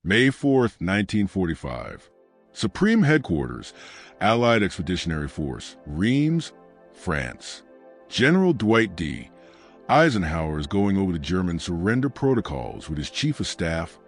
May 4th, 1945. Supreme Headquarters, Allied Expeditionary Force, Reims, France. General Dwight D. Eisenhower is going over the German surrender protocols with his Chief of Staff,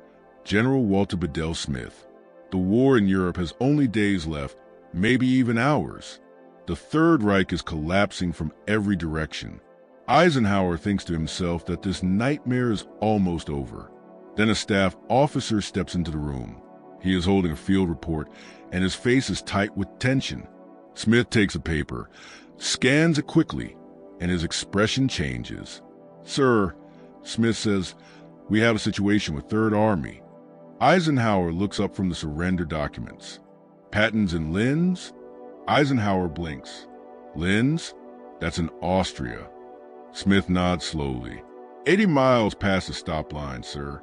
General Walter Bedell Smith. The war in Europe has only days left, maybe even hours. The Third Reich is collapsing from every direction. Eisenhower thinks to himself that this nightmare is almost over. Then a staff officer steps into the room. He is holding a field report, and his face is tight with tension. Smith takes a paper, scans it quickly, and his expression changes. "Sir," Smith says, "we have a situation with Third Army." Eisenhower looks up from the surrender documents. "Patton's in Linz?" Eisenhower blinks. "Linz? That's in Austria." Smith nods slowly. 80 miles past the stop line, sir,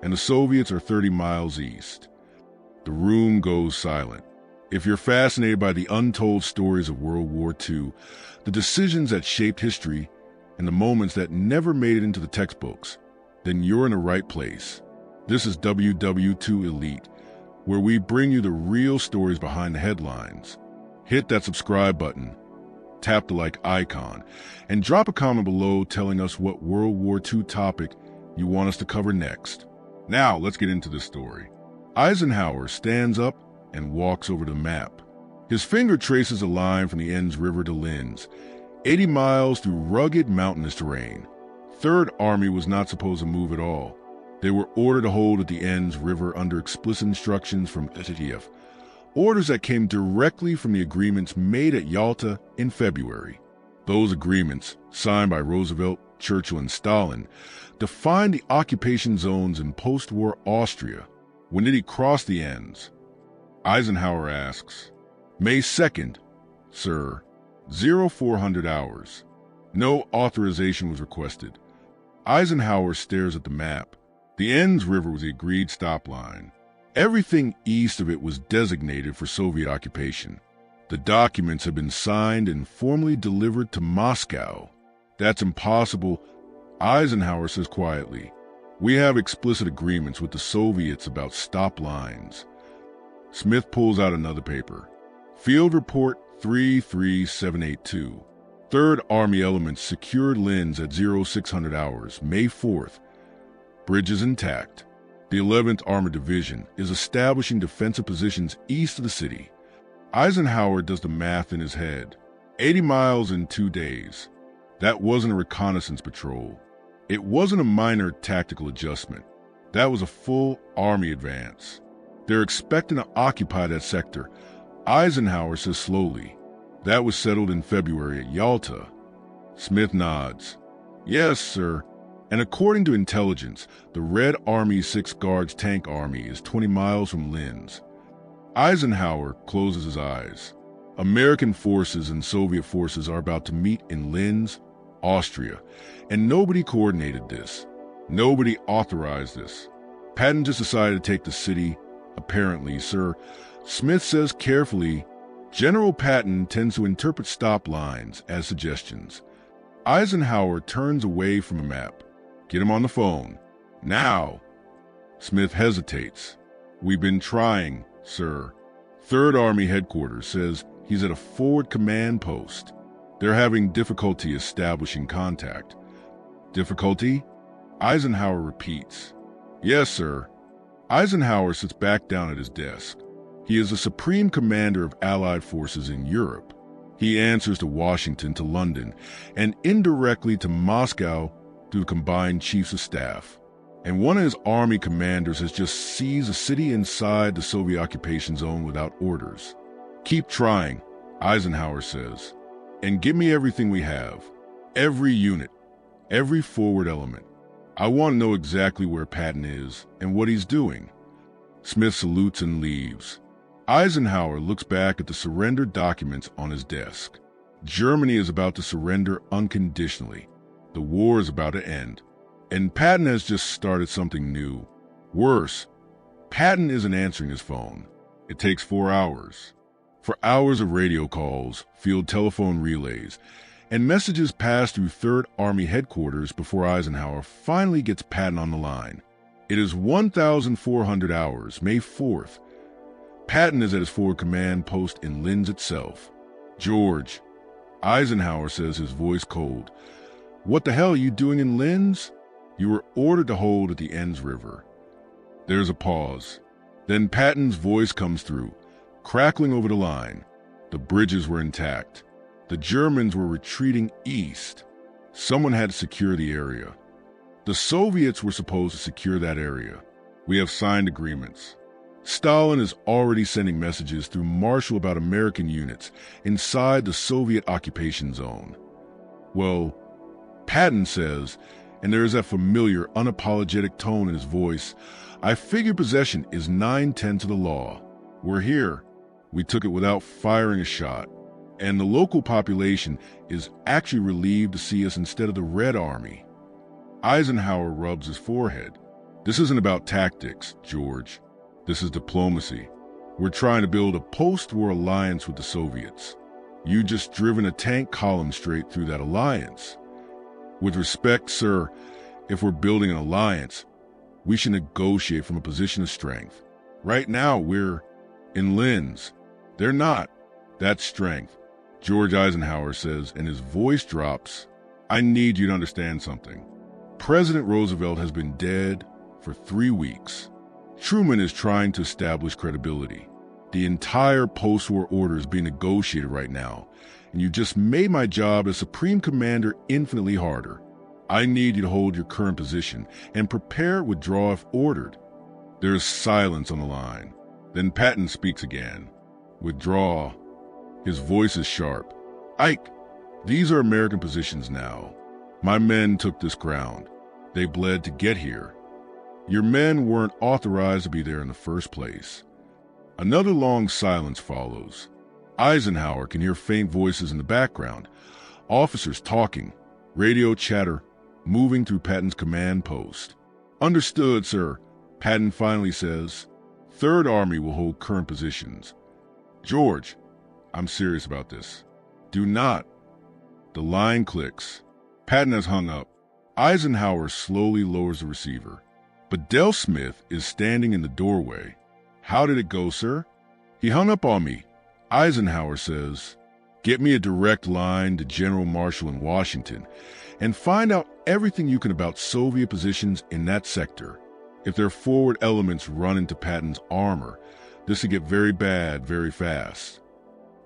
and the Soviets are 30 miles east." The room goes silent. If you're fascinated by the untold stories of World War II, the decisions that shaped history, and the moments that never made it into the textbooks, then you're in the right place. This is WW2 Elite, where we bring you the real stories behind the headlines. Hit that subscribe button, tap the like icon, and drop a comment below telling us what World War II topic you want us to cover next. Now, let's get into this story. Eisenhower stands up and walks over the map. His finger traces a line from the Enns River to Linz, 80 miles through rugged mountainous terrain. Third Army was not supposed to move at all. They were ordered to hold at the Enns River under explicit instructions from Eisenhower, orders that came directly from the agreements made at Yalta in February. Those agreements, signed by Roosevelt, Churchill, and Stalin, defined the occupation zones in post-war Austria. When did he cross the Enns? Eisenhower asks. "May 2nd, sir, 0400 hours. No authorization was requested." Eisenhower stares at the map. The Enns River was the agreed stop line. Everything east of it was designated for Soviet occupation. The documents had been signed and formally delivered to Moscow. "That's impossible," Eisenhower says quietly. "We have explicit agreements with the Soviets about stop lines." Smith pulls out another paper. Field Report 33782. Third Army elements secured Linz at 0600 hours, May 4th. Bridges intact. The 11th Armored Division is establishing defensive positions east of the city. Eisenhower does the math in his head. 80 miles in 2 days. That wasn't a reconnaissance patrol. It wasn't a minor tactical adjustment. That was a full Army advance. They're expecting to occupy that sector. Eisenhower says slowly. "That was settled in February at Yalta." Smith nods. "Yes, sir. And according to intelligence, the Red Army 6th Guards Tank Army is 20 miles from Linz." Eisenhower closes his eyes. American forces and Soviet forces are about to meet in Linz, Austria, and nobody coordinated this. Nobody authorized this. Patton just decided to take the city. "Apparently, sir," Smith says carefully. General Patton tends to interpret stop lines as suggestions. Eisenhower turns away from a map. "Get him on the phone. Now." Smith hesitates. "We've been trying, sir." Third Army headquarters says he's at a forward command post. They're having difficulty establishing contact. "Difficulty?" Eisenhower repeats. "Yes, sir." Eisenhower sits back down at his desk. He is the supreme commander of Allied forces in Europe. He answers to Washington, to London, and indirectly to Moscow through combined chiefs of staff. And one of his army commanders has just seized a city inside the Soviet occupation zone without orders. "Keep trying," Eisenhower says, "and give me everything we have. Every unit, every forward element. I want to know exactly where Patton is and what he's doing." Smith salutes and leaves. Eisenhower looks back at the surrender documents on his desk. Germany is about to surrender unconditionally. The war is about to end. And Patton has just started something new. Worse, Patton isn't answering his phone. It takes 4 hours. For hours of radio calls, field telephone relays, and messages pass through Third Army headquarters before Eisenhower finally gets Patton on the line. It is 1,400 hours, May 4th. Patton is at his forward command post in Linz itself. George, Eisenhower says, his voice cold. What the hell are you doing in Linz? You were ordered to hold at the Enns River. There's a pause. Then Patton's voice comes through, crackling over the line. The bridges were intact. The Germans were retreating east. Someone had to secure the area. The Soviets were supposed to secure that area. We have signed agreements. Stalin is already sending messages through Marshall about American units inside the Soviet occupation zone. Well, Patton says, and there is that familiar, unapologetic tone in his voice, I figure possession is 9/10 of the law. We're here. We took it without firing a shot. And the local population is actually relieved to see us instead of the Red Army. Eisenhower rubs his forehead. This isn't about tactics, George. This is diplomacy. We're trying to build a post-war alliance with the Soviets. You just driven a tank column straight through that alliance. With respect, sir, if we're building an alliance, we should negotiate from a position of strength. Right now, we're in Linz. They're not. That's strength. George Eisenhower says, and his voice drops, I need you to understand something. President Roosevelt has been dead for 3 weeks. Truman is trying to establish credibility. The entire post-war order is being negotiated right now, and you just made my job as Supreme Commander infinitely harder. I need you to hold your current position and prepare to withdraw if ordered. There is silence on the line. Then Patton speaks again. Withdraw. His voice is sharp. Ike, these are American positions now. My men took this ground. They bled to get here. Your men weren't authorized to be there in the first place. Another long silence follows. Eisenhower can hear faint voices in the background, officers talking, radio chatter, moving through Patton's command post. Understood, sir, Patton finally says. Third Army will hold current positions. George, I'm serious about this. Do not. The line clicks. Patton has hung up. Eisenhower slowly lowers the receiver. But Del Smith is standing in the doorway. How did it go, sir? He hung up on me. Eisenhower says, get me a direct line to General Marshall in Washington and find out everything you can about Soviet positions in that sector. If their forward elements run into Patton's armor, this could get very bad very fast.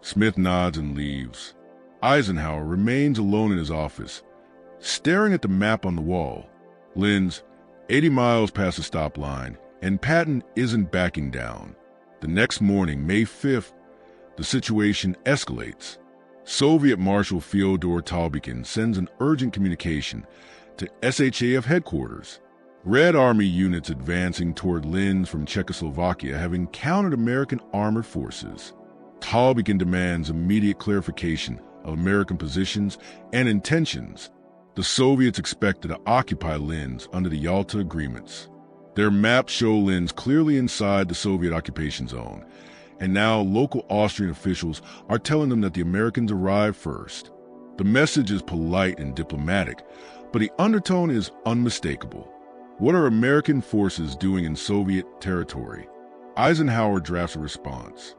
Smith nods and leaves. Eisenhower remains alone in his office, staring at the map on the wall. Linz, 80 miles past the stop line, and Patton isn't backing down. The next morning, May 5th, the situation escalates. Soviet Marshal Fyodor Talbotkin sends an urgent communication to SHAF headquarters. Red Army units advancing toward Linz from Czechoslovakia have encountered American armored forces. Talbotkin demands immediate clarification of American positions and intentions. The Soviets expected to occupy Linz under the Yalta agreements. Their maps show Linz clearly inside the Soviet occupation zone, and now local Austrian officials are telling them that the Americans arrived first. The message is polite and diplomatic, but the undertone is unmistakable. What are American forces doing in Soviet territory? Eisenhower drafts a response.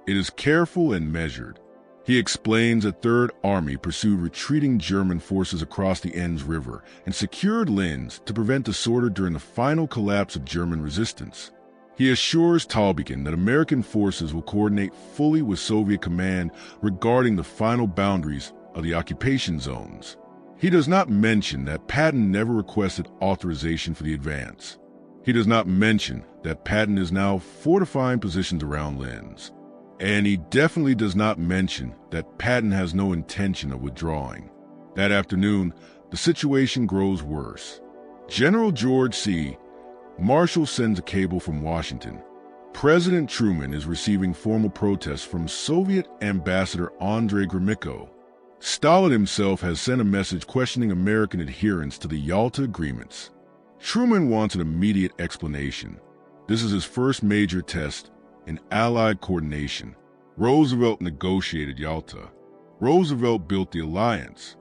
It is careful and measured. He explains that Third Army pursued retreating German forces across the Enns River and secured Linz to prevent disorder during the final collapse of German resistance. He assures Talbotkin that American forces will coordinate fully with Soviet command regarding the final boundaries of the occupation zones. He does not mention that Patton never requested authorization for the advance. He does not mention that Patton is now fortifying positions around Linz. And he definitely does not mention that Patton has no intention of withdrawing. That afternoon, the situation grows worse. General George C. Marshall sends a cable from Washington. President Truman is receiving formal protests from Soviet Ambassador Andrei Gromyko. Stalin himself has sent a message questioning American adherence to the Yalta agreements. Truman wants an immediate explanation. This is his first major test in Allied coordination. Roosevelt negotiated Yalta. Roosevelt built the alliance.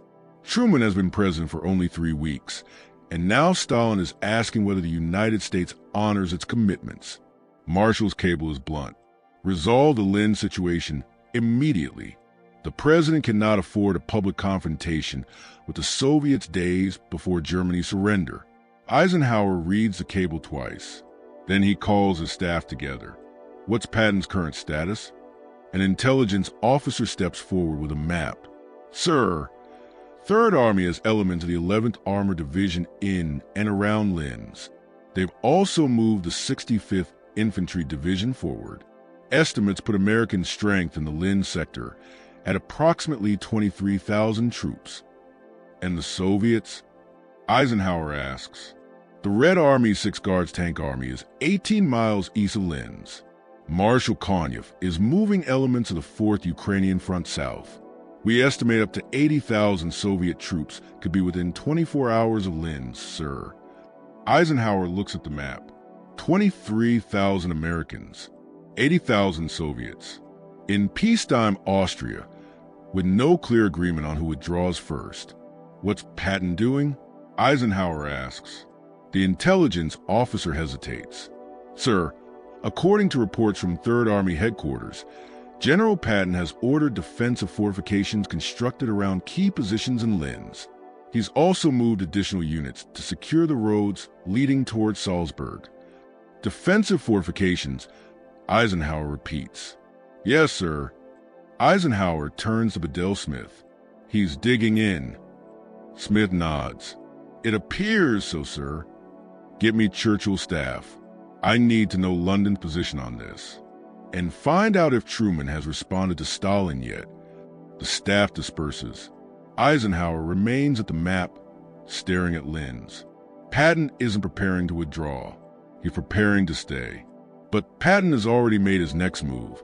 Truman has been president for only 3 weeks, And now Stalin is asking whether the United States honors its commitments. Marshall's cable is blunt. Resolve the Linz situation immediately. The president cannot afford a public confrontation with the Soviets days before Germany's surrender. Eisenhower reads the cable twice. Then he calls his staff together. What's Patton's current status? An intelligence officer steps forward with a map. Sir, 3rd Army has elements of the 11th Armored Division in and around Linz. They've also moved the 65th Infantry Division forward. Estimates put American strength in the Linz sector at approximately 23,000 troops. And the Soviets? Eisenhower asks. The Red Army's 6th Guards Tank Army is 18 miles east of Linz. Marshal Konyev is moving elements of the 4th Ukrainian Front south. We estimate up to 80,000 Soviet troops could be within 24 hours of Linz, sir. Eisenhower looks at the map. 23,000 Americans, 80,000 Soviets. In peacetime Austria, with no clear agreement on who withdraws first. What's Patton doing? Eisenhower asks. The intelligence officer hesitates. Sir, according to reports from 3rd Army headquarters, General Patton has ordered defensive fortifications constructed around key positions in Linz. He's also moved additional units to secure the roads leading towards Salzburg. Defensive fortifications, Eisenhower repeats. Yes, sir. Eisenhower turns to Bedell Smith. He's digging in. Smith nods. It appears so, sir. Get me Churchill's staff. I need to know London's position on this. And find out if Truman has responded to Stalin yet. The staff disperses. Eisenhower remains at the map, staring at Linz. Patton isn't preparing to withdraw. He's preparing to stay. But Patton has already made his next move,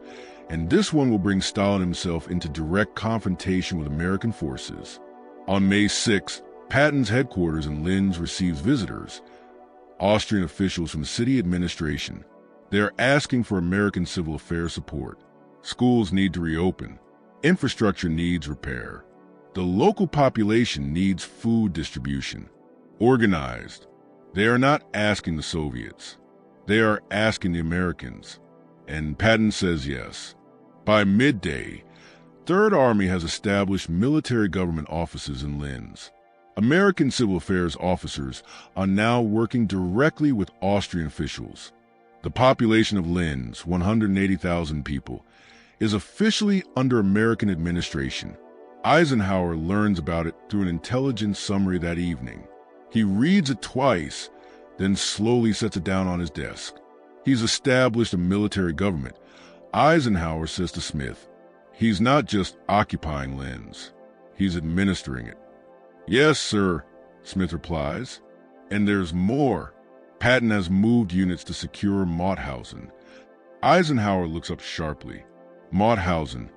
and this one will bring Stalin himself into direct confrontation with American forces. On May 6, Patton's headquarters in Linz receives visitors, Austrian officials from city administration. They are asking for American civil affairs support. Schools need to reopen. Infrastructure needs repair. The local population needs food distribution. Organized. They are not asking the Soviets. They are asking the Americans. And Patton says yes. By midday, 3rd Army has established military government offices in Linz. American civil affairs officers are now working directly with Austrian officials. The population of Linz, 180,000 people, is officially under American administration. Eisenhower learns about it through an intelligence summary that evening. He reads it twice, then slowly sets it down on his desk. He's established a military government. Eisenhower says to Smith, he's not just occupying Linz, he's administering it. Yes, sir, Smith replies. And there's more. Patton has moved units to secure Mauthausen. Eisenhower looks up sharply. Mauthausen,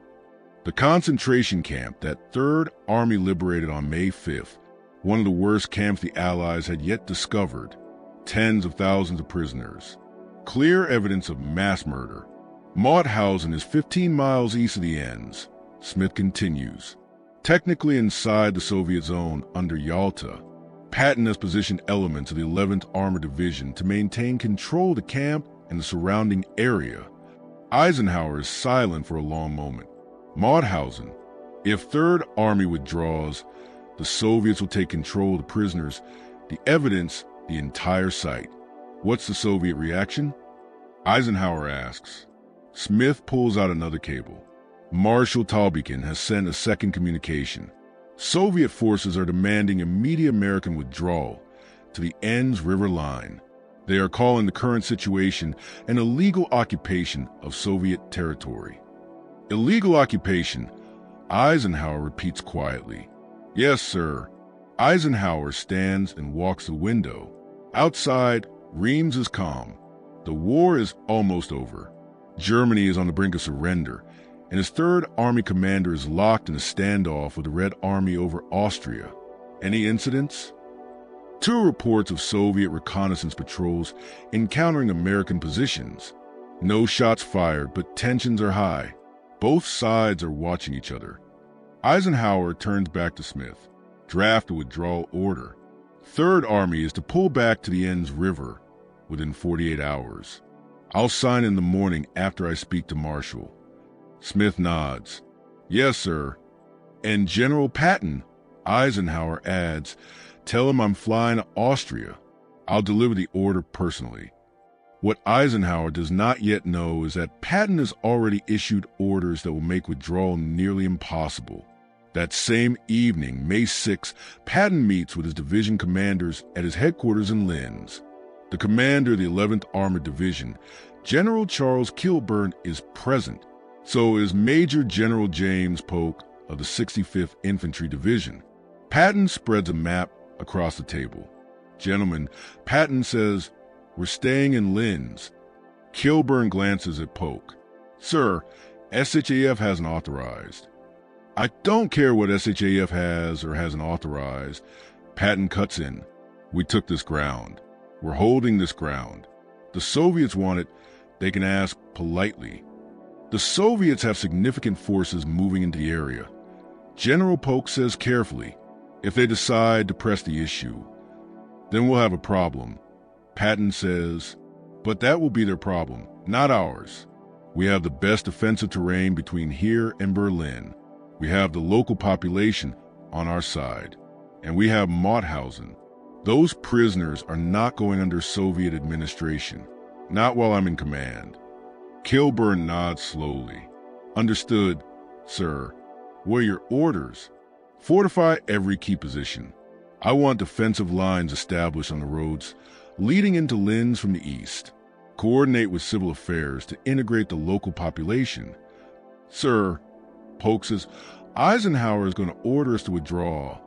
the concentration camp that 3rd Army liberated on May 5th, one of the worst camps the Allies had yet discovered. Tens of thousands of prisoners. Clear evidence of mass murder. Mauthausen is 15 miles east of the Enns. Smith continues. Technically inside the Soviet zone under Yalta, Patton has positioned elements of the 11th Armored Division to maintain control of the camp and the surrounding area. Eisenhower is silent for a long moment. Mauthausen, if 3rd Army withdraws, the Soviets will take control of the prisoners, the evidence, the entire site. What's the Soviet reaction? Eisenhower asks. Smith pulls out another cable. Marshal Talbotkin has sent a second communication. Soviet forces are demanding immediate American withdrawal to the Enns River line. They are calling the current situation an illegal occupation of Soviet territory. Illegal occupation, Eisenhower repeats quietly. Yes, sir. Eisenhower stands and walks the window. Outside, Reims is calm. The war is almost over. Germany is on the brink of surrender, and his 3rd Army commander is locked in a standoff with the Red Army over Austria. Any incidents? 2 reports of Soviet reconnaissance patrols encountering American positions. No shots fired, but tensions are high. Both sides are watching each other. Eisenhower turns back to Smith. Draft a withdrawal order. Third Army is to pull back to the Enns River within 48 hours. I'll sign in the morning after I speak to Marshall. Smith nods. Yes, sir. And General Patton, Eisenhower adds, tell him I'm flying to Austria. I'll deliver the order personally. What Eisenhower does not yet know is that Patton has already issued orders that will make withdrawal nearly impossible. That same evening, May 6, Patton meets with his division commanders at his headquarters in Linz. The commander of the 11th Armored Division, General Charles Kilburn, is present. So is Major General James Polk of the 65th Infantry Division. Patton spreads a map across the table. Gentlemen, Patton says, we're staying in Linz. Kilburn glances at Polk. Sir, SHAF hasn't authorized. I don't care what SHAF has or hasn't authorized. Patton cuts in. We took this ground. We're holding this ground. The Soviets want it. They can ask politely. The Soviets have significant forces moving into the area. General Polk says carefully, if they decide to press the issue, then we'll have a problem. Patton says, but that will be their problem, not ours. We have the best defensive terrain between here and Berlin. We have the local population on our side. And we have Mauthausen. Those prisoners are not going under Soviet administration, not while I'm in command. Kilburn nods slowly. Understood, sir. What are your orders? Fortify every key position. I want defensive lines established on the roads leading into Linz from the east. Coordinate with civil affairs to integrate the local population. Sir, Polk says, Eisenhower is going to order us to withdraw.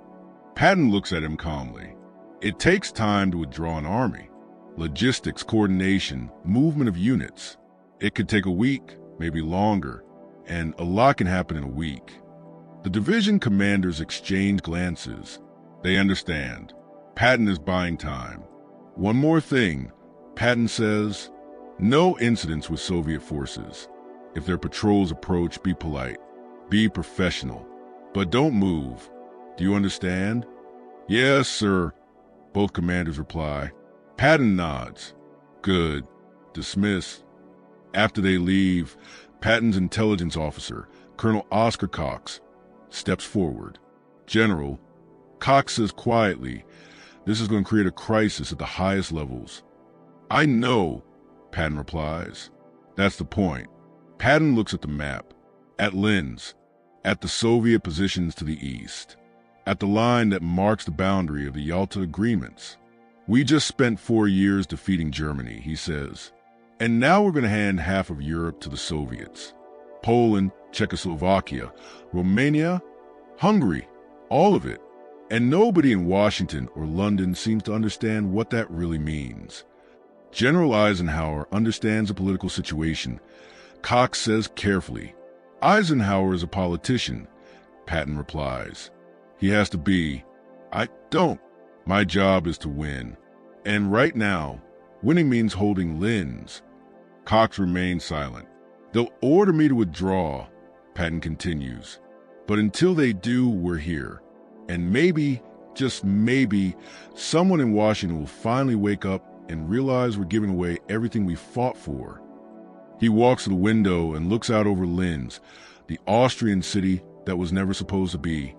Patton looks at him calmly. It takes time to withdraw an army. Logistics, coordination, movement of units. It could take a week, maybe longer, and a lot can happen in a week. The division commanders exchange glances. They understand. Patton is buying time. One more thing, Patton says, no incidents with Soviet forces. If their patrols approach, be polite, be professional, but don't move. Do you understand? Yes, sir, both commanders reply. Patton nods. Good. Dismiss. After they leave, Patton's intelligence officer, Colonel Oscar Cox, steps forward. General, Cox says quietly, this is going to create a crisis at the highest levels. I know, Patton replies. That's the point. Patton looks at the map, at Linz, at the Soviet positions to the east, at the line that marks the boundary of the Yalta agreements. We just spent 4 years defeating Germany, he says, and now we're going to hand half of Europe to the Soviets. Poland, Czechoslovakia, Romania, Hungary, all of it. And nobody in Washington or London seems to understand what that really means. General Eisenhower understands the political situation. Cox says carefully, Eisenhower is a politician. Patton replies, he has to be. I don't. My job is to win. And right now, winning means holding Linz. Cox remains silent. They'll order me to withdraw, Patton continues. But until they do, we're here. And maybe, just maybe, someone in Washington will finally wake up and realize we're giving away everything we fought for. He walks to the window and looks out over Linz, the Austrian city that was never supposed to be,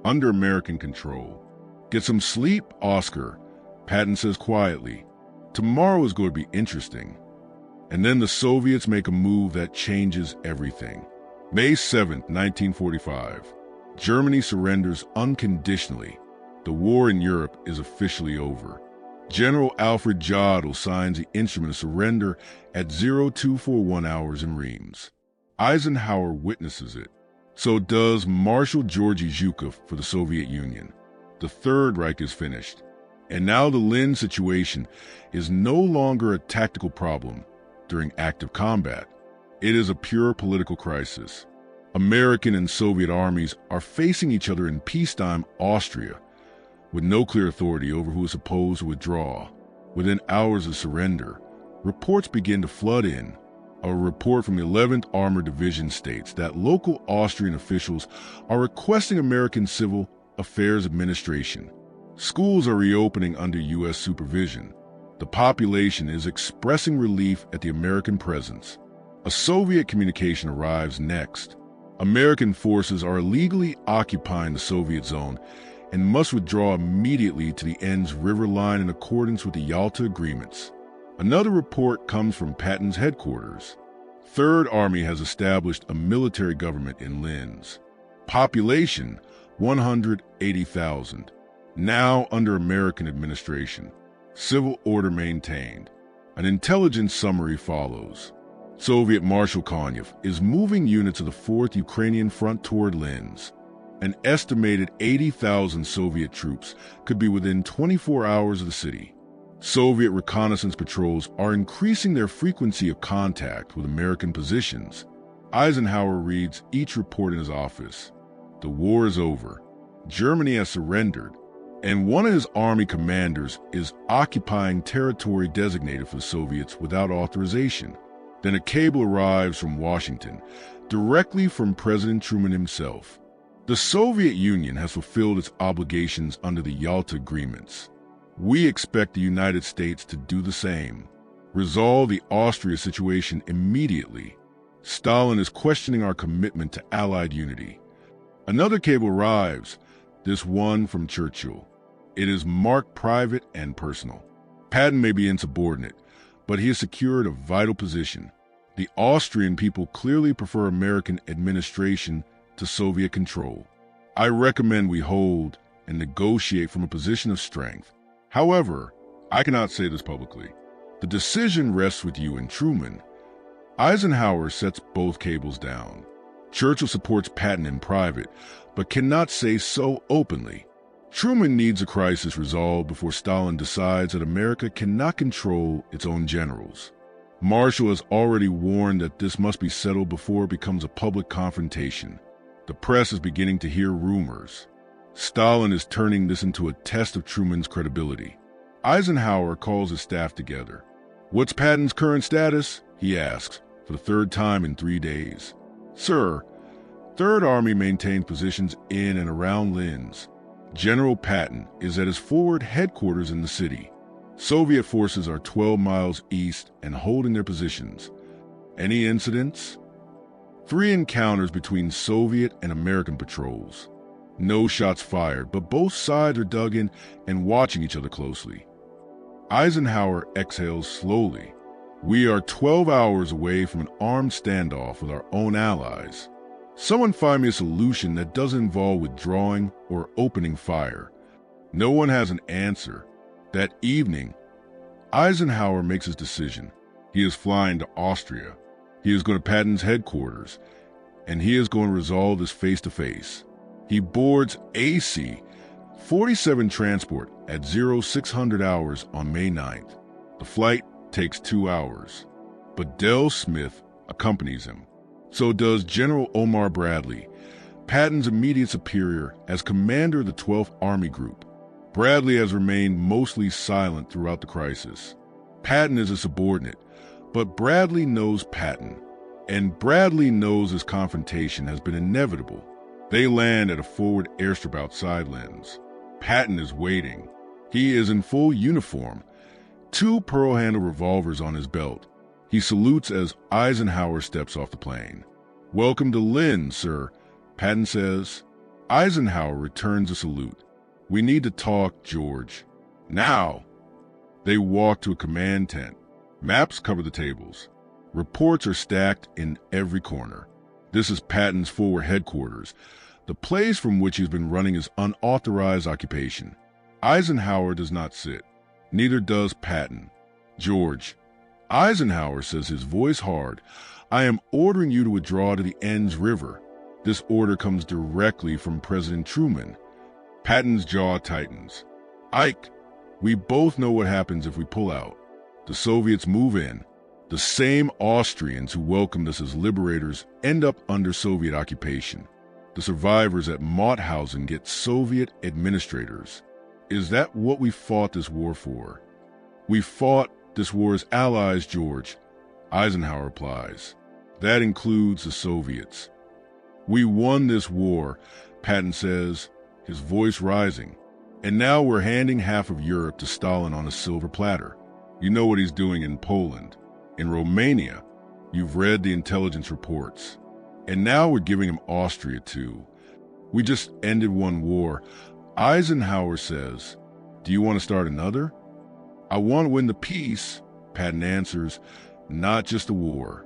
under American control. Get some sleep, Oscar, Patton says quietly. Tomorrow is going to be interesting. And then the Soviets make a move that changes everything. May 7, 1945. Germany surrenders unconditionally. The war in Europe is officially over. General Alfred Jodl signs the instrument of surrender at 0241 hours in Reims. Eisenhower witnesses it. So does Marshal Georgy Zhukov for the Soviet Union. The Third Reich is finished. And now the Linz situation is no longer a tactical problem during active combat. It is a pure political crisis. American and Soviet armies are facing each other in peacetime Austria, with no clear authority over who is supposed to withdraw. Within hours of surrender, reports begin to flood in. A report from the 11th Armored Division states that local Austrian officials are requesting American Civil Affairs Administration Schools are reopening under U.S. supervision. The population is expressing relief at the American presence. A Soviet communication arrives next. American forces are illegally occupying the Soviet zone and must withdraw immediately to the Enns River line in accordance with the Yalta agreements. Another report comes from Patton's headquarters. Third Army has established a military government in Linz. Population, 180,000. Now under American administration. Civil order maintained. An intelligence summary follows. Soviet Marshal Konyev is moving units of the 4th Ukrainian Front toward Linz. An estimated 80,000 Soviet troops could be within 24 hours of the city. Soviet reconnaissance patrols are increasing their frequency of contact with American positions. Eisenhower reads each report in his office. The war is over. Germany has surrendered, and one of his army commanders is occupying territory designated for the Soviets without authorization. Then a cable arrives from Washington, directly from President Truman himself. The Soviet Union has fulfilled its obligations under the Yalta agreements. We expect the United States to do the same. Resolve the Austria situation immediately. Stalin is questioning our commitment to Allied unity. Another cable arrives, this one from Churchill. It is marked private and personal. Patton may be insubordinate, but he has secured a vital position. The Austrian people clearly prefer American administration to Soviet control. I recommend we hold and negotiate from a position of strength. However, I cannot say this publicly. The decision rests with you and Truman. Eisenhower sets both cables down. Churchill supports Patton in private, but cannot say so openly. Truman needs a crisis resolved before Stalin decides that America cannot control its own generals. Marshall has already warned that this must be settled before it becomes a public confrontation. The press is beginning to hear rumors. Stalin is turning this into a test of Truman's credibility. Eisenhower calls his staff together. "What's Patton's current status?" he asks, for the third time in 3 days. "Sir, Third Army maintains positions in and around Linz. General Patton is at his forward headquarters in the city. Soviet forces are 12 miles east and holding their positions. Any incidents?" 3 encounters between Soviet and American patrols. No shots fired, but both sides are dug in and watching each other closely. Eisenhower exhales slowly. "We are 12 hours away from an armed standoff with our own allies. Someone find me a solution that doesn't involve withdrawing or opening fire." No one has an answer. That evening, Eisenhower makes his decision. He is flying to Austria. He is going to Patton's headquarters, and he is going to resolve this face-to-face. He boards AC 47 transport at 0600 hours on May 9th. The flight takes 2 hours, but Del Smith accompanies him. So does General Omar Bradley, Patton's immediate superior as commander of the 12th Army Group. Bradley has remained mostly silent throughout the crisis. Patton is a subordinate, but Bradley knows Patton, and Bradley knows this confrontation has been inevitable. They land at a forward airstrip outside Linz. Patton is waiting. He is in full uniform, 2 pearl-handled revolvers on his belt. He salutes as Eisenhower steps off the plane. "Welcome to Linz, sir," Patton says. Eisenhower returns the salute. "We need to talk, George. Now." They walk to a command tent. Maps cover the tables. Reports are stacked in every corner. This is Patton's forward headquarters, the place from which he's been running his unauthorized occupation. Eisenhower does not sit. Neither does Patton. "George," Eisenhower says, his voice hard, "I am ordering you to withdraw to the Enns River." This order comes directly from President Truman. Patton's jaw tightens. "Ike, we both know what happens if we pull out. The Soviets move in. The same Austrians who welcomed us as liberators end up under Soviet occupation. The survivors at Mauthausen get Soviet administrators. Is that what we fought this war for?" "We fought this war as allies, George," Eisenhower replies. "That includes the Soviets." "We won this war," Patton says, his voice rising. And now we're handing half of Europe to Stalin on a silver platter. You know what he's doing in Poland, in Romania. You've read the intelligence reports. And now we're giving him Austria too. We just ended one war. Eisenhower says, "Do you want to start another?" "I want to win the peace," Patton answers, "not just a war."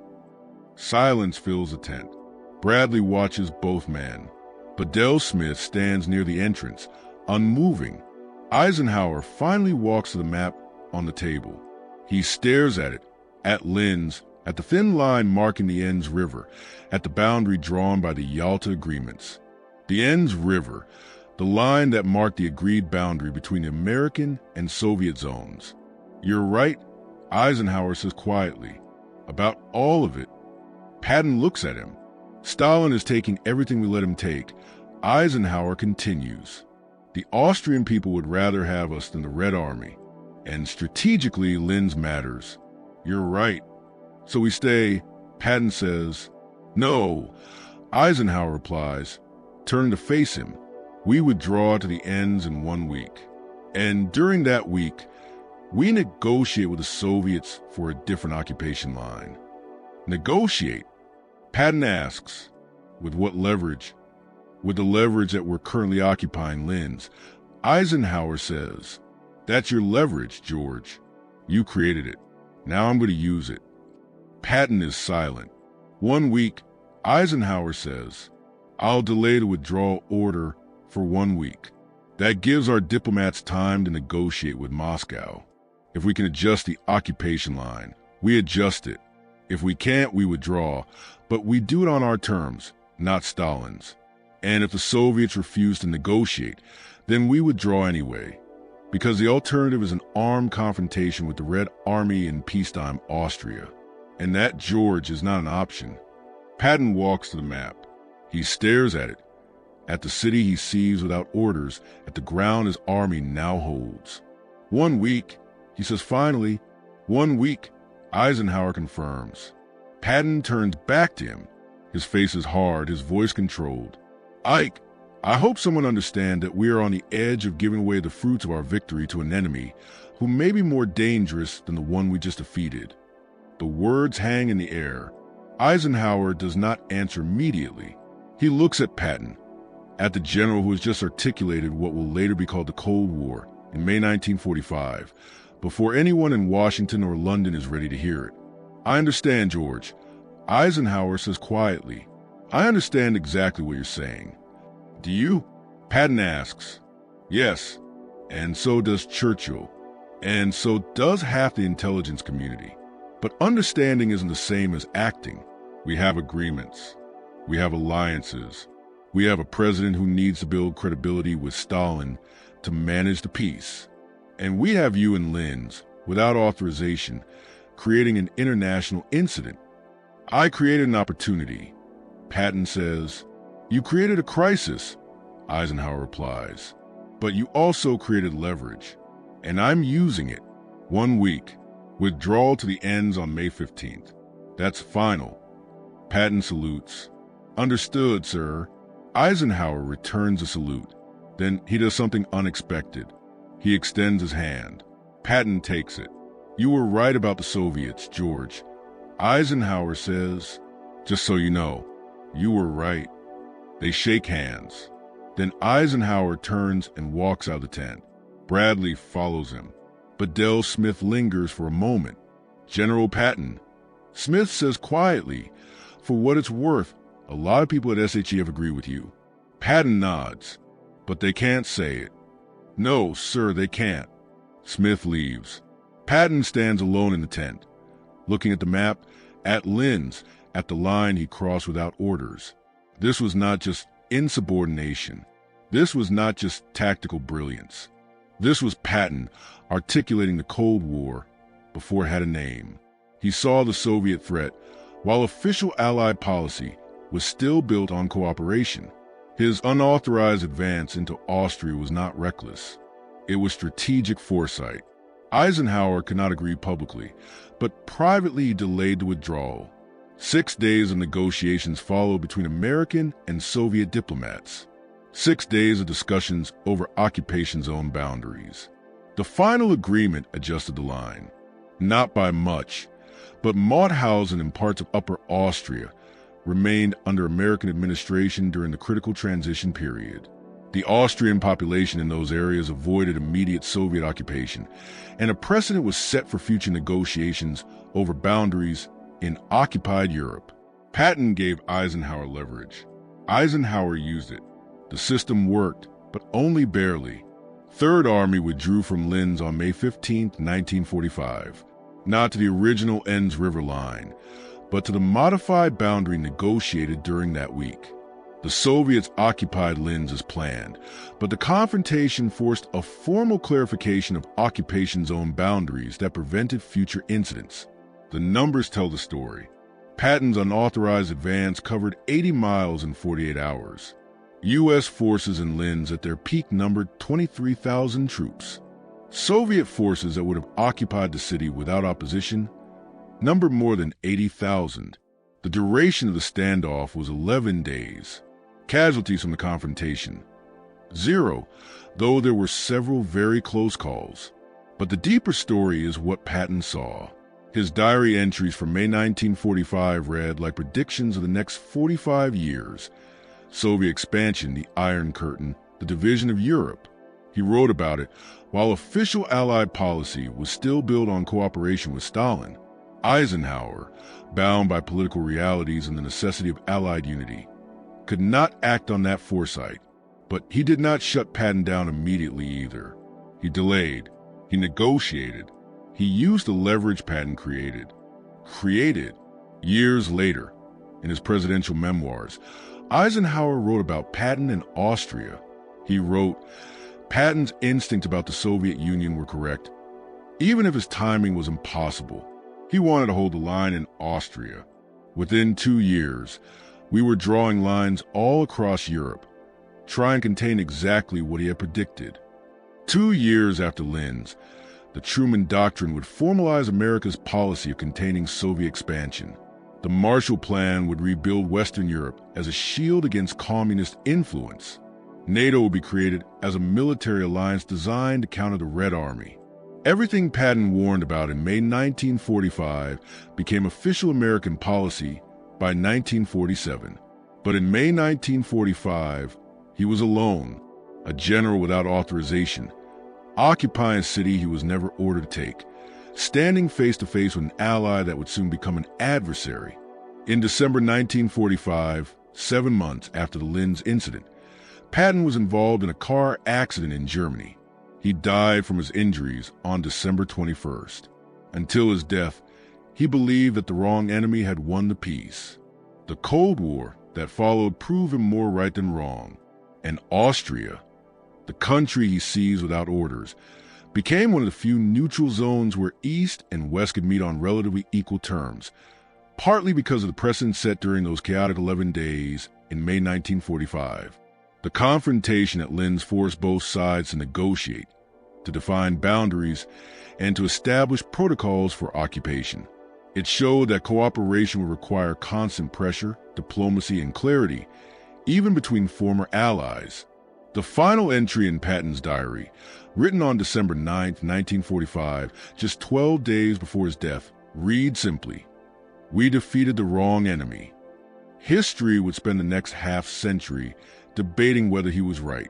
Silence fills the tent. Bradley watches both men. Bedell Smith stands near the entrance, unmoving. Eisenhower finally walks to the map on the table. He stares at it, at Linz, at the thin line marking the Enns River, at the boundary drawn by the Yalta Agreements. The Enns River, the line that marked the agreed boundary between the American and Soviet zones. "You're right," Eisenhower says quietly, "about all of it." Patton looks at him. Stalin is taking everything we let him take. Eisenhower continues. "The Austrian people would rather have us than the Red Army. And strategically, Linz matters." "You're right." "So we stay," Patton says. "No," Eisenhower replies, turning to face him. "We withdraw to the Enns in 1 week. And during that week, we negotiate with the Soviets for a different occupation line." "Negotiate?" Patton asks. "With what leverage?" "With the leverage that we're currently occupying Linz." Eisenhower says, "That's your leverage, George. You created it. Now I'm going to use it." Patton is silent. 1 week, Eisenhower says, "I'll delay the withdrawal order for 1 week. That gives our diplomats time to negotiate with Moscow. If we can adjust the occupation line, we adjust it. If we can't, we withdraw. But we do it on our terms, not Stalin's. And if the Soviets refuse to negotiate, then we withdraw anyway. Because the alternative is an armed confrontation with the Red Army in peacetime Austria. And that, George, is not an option." Patton walks to the map. He stares at it, at the city he sees without orders, at the ground his army now holds. 1 week, he says finally. 1 week, Eisenhower confirms. Patton turns back to him. His face is hard, his voice controlled. "Ike, I hope someone understands that we are on the edge of giving away the fruits of our victory to an enemy who may be more dangerous than the one we just defeated." The words hang in the air. Eisenhower does not answer immediately. He looks at Patton, at the general who has just articulated what will later be called the Cold War in May 1945, before anyone in Washington or London is ready to hear it. "I understand, George," Eisenhower says quietly. "I understand exactly what you're saying." "Do you?" Patton asks. "Yes, and so does Churchill, and so does half the intelligence community. But understanding isn't the same as acting. We have agreements. We have alliances. We have a president who needs to build credibility with Stalin to manage the peace. And we have you in Linz, without authorization, creating an international incident. I created an opportunity," Patton says. "You created a crisis," Eisenhower replies. "But you also created leverage, and I'm using it. 1 week. Withdrawal to the Enns on May 15th. That's final." Patton salutes. "Understood, sir." Eisenhower returns a salute. Then he does something unexpected. He extends his hand. Patton takes it. "You were right about the Soviets, George." Eisenhower says, "Just so you know, you were right." They shake hands. Then Eisenhower turns and walks out of the tent. Bradley follows him. Bedell Smith lingers for a moment. "General Patton." Smith says quietly, "For what it's worth, a lot of people at SHE agree with you." Patton nods. "But they can't say it." "No, sir, they can't." Smith leaves. Patton stands alone in the tent, looking at the map, at Linz, at the line he crossed without orders. This was not just insubordination. This was not just tactical brilliance. This was Patton articulating the Cold War before it had a name. He saw the Soviet threat, while official Allied policy was still built on cooperation. His unauthorized advance into Austria was not reckless. It was strategic foresight. Eisenhower could not agree publicly, but privately he delayed the withdrawal. 6 days of negotiations followed between American and Soviet diplomats. 6 days of discussions over occupation zone boundaries. The final agreement adjusted the line. Not by much, but Mauthausen and parts of Upper Austria remained under American administration during the critical transition period. The Austrian population in those areas avoided immediate Soviet occupation, and a precedent was set for future negotiations over boundaries in occupied Europe. Patton gave Eisenhower leverage. Eisenhower used it. The system worked, but only barely. Third Army withdrew from Linz on May 15, 1945, not to the original Enns River line, but to the modified boundary negotiated during that week. The Soviets occupied Linz as planned, but the confrontation forced a formal clarification of occupation zone boundaries that prevented future incidents. The numbers tell the story. Patton's unauthorized advance covered 80 miles in 48 hours. U.S. forces in Linz at their peak numbered 23,000 troops. Soviet forces that would have occupied the city without opposition numbered more than 80,000. The duration of the standoff was 11 days. Casualties from the confrontation: 0, though there were several very close calls. But the deeper story is what Patton saw. His diary entries from May 1945 read like predictions of the next 45 years. Soviet expansion, the Iron Curtain, the division of Europe. He wrote about it while official Allied policy was still built on cooperation with Stalin. Eisenhower, bound by political realities and the necessity of Allied unity, could not act on that foresight. But he did not shut Patton down immediately either. He delayed. He negotiated. He used the leverage Patton created. Years later, in his presidential memoirs, Eisenhower wrote about Patton and Austria. He wrote, Patton's instincts about the Soviet Union were correct, even if his timing was impossible. He wanted to hold the line in Austria. Within 2 years, we were drawing lines all across Europe, trying to contain exactly what he had predicted. 2 years after Linz, the Truman Doctrine would formalize America's policy of containing Soviet expansion. The Marshall Plan would rebuild Western Europe as a shield against communist influence. NATO would be created as a military alliance designed to counter the Red Army. Everything Patton warned about in May 1945 became official American policy by 1947. But in May 1945, he was alone, a general without authorization, occupying a city he was never ordered to take, standing face to face with an ally that would soon become an adversary. In December 1945, 7 months after the Linz incident, Patton was involved in a car accident in Germany. He died from his injuries on December 21st. Until his death, he believed that the wrong enemy had won the peace. The Cold War that followed proved him more right than wrong. And Austria, the country he seized without orders, became one of the few neutral zones where East and West could meet on relatively equal terms, partly because of the precedent set during those chaotic 11 days in May 1945. The confrontation at Linz forced both sides to negotiate, to define boundaries, and to establish protocols for occupation. It showed that cooperation would require constant pressure, diplomacy, and clarity, even between former allies. The final entry in Patton's diary, written on December 9, 1945, just 12 days before his death, reads simply, "We defeated the wrong enemy." History would spend the next half-century debating whether he was right.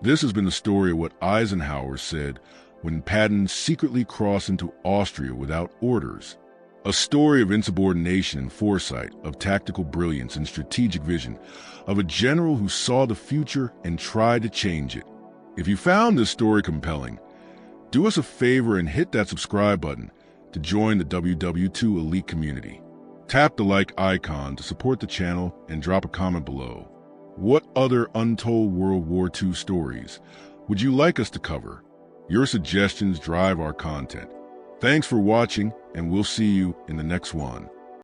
This has been the story of what Eisenhower said when Patton secretly crossed into Austria without orders. A story of insubordination and foresight, of tactical brilliance and strategic vision, of a general who saw the future and tried to change it. If you found this story compelling, do us a favor and hit that subscribe button to join the WW2 elite community. Tap the like icon to support the channel and drop a comment below. What other untold World War II stories would you like us to cover? Your suggestions drive our content. Thanks for watching, and we'll see you in the next one.